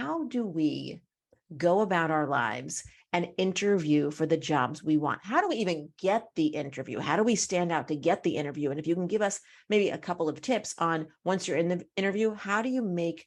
how do we go about our lives and interview for the jobs we want? How do we even get the interview? How do we stand out to get the interview? And if you can give us maybe a couple of tips on, once you're in the interview, how do you make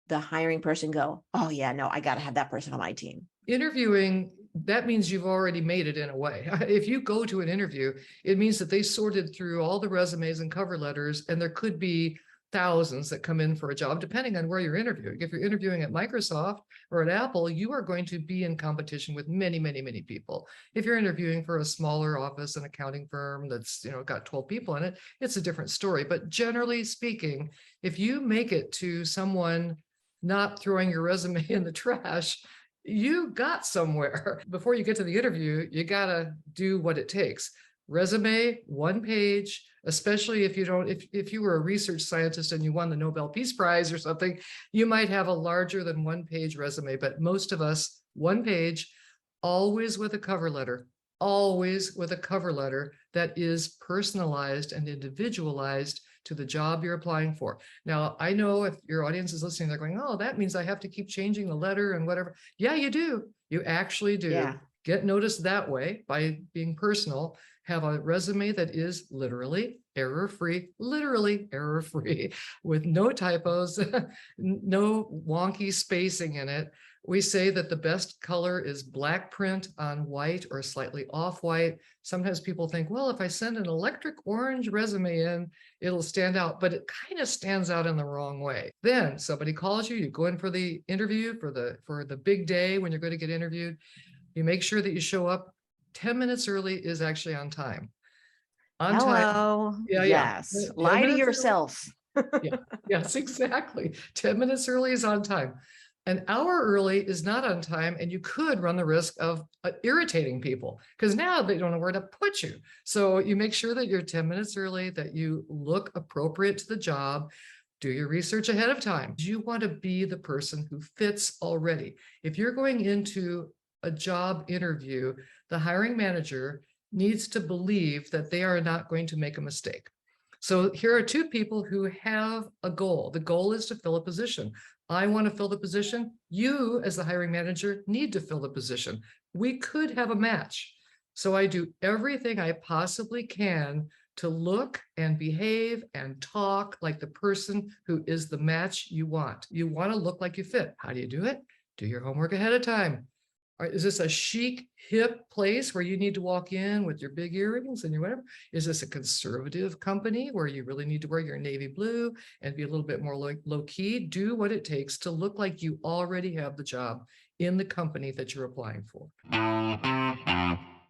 the hiring person go, oh yeah, no, I got to have that person on my team? Interviewing, that means you've already made it in a way. If you go to an interview, it means that they sorted through all the resumes and cover letters, and there could be thousands that come in for a job, depending on where you're interviewing. If you're interviewing at Microsoft or at Apple, you are going to be in competition with many, many, many people. If you're interviewing for a smaller office, an accounting firm that's, got 12 people in it, it's a different story. But generally speaking, if you make it to someone not throwing your resume in the trash, you got somewhere. Before you get to the interview, you gotta do what it takes. Resume, 1 page, especially if you were a research scientist and you won the Nobel Peace Prize or something, you might have a larger than 1 page resume, but most of us, 1 page, always with a cover letter, always with a cover letter that is personalized and individualized to the job you're applying for. Now, I know if your audience is listening, they're going, oh, that means I have to keep changing the letter and whatever. Yeah, you do. You actually do. Yeah. Get noticed that way by being personal. Have a resume that is literally error-free, with no typos, no wonky spacing in it. We say that the best color is black print on white or slightly off-white. Sometimes people think, well, if I send an electric orange resume in, it'll stand out, but it kind of stands out in the wrong way. Then somebody calls you, you go in for the interview for the big day when you're going to get interviewed. You make sure that you show up 10 minutes early is actually on time. Hello. Time. Yeah, yes. yeah. Lie to yourself. Yeah. Yes, exactly. 10 minutes early is on time. An hour early is not on time, and you could run the risk of irritating people because now they don't know where to put you. So you make sure that you're 10 minutes early, that you look appropriate to the job. Do your research ahead of time. You want to be the person who fits already. If you're going into a job interview, the hiring manager needs to believe that they are not going to make a mistake. So here are 2 people who have a goal. The goal is to fill a position. I want to fill the position. You, as the hiring manager, need to fill the position. We could have a match. So I do everything I possibly can to look and behave and talk like the person who is the match you want. You want to look like you fit. How do you do it? Do your homework ahead of time. Is this a chic, hip place where you need to walk in with your big earrings and your whatever? Is this a conservative company where you really need to wear your navy blue and be a little bit more low key? Do what it takes to look like you already have the job in the company that you're applying for.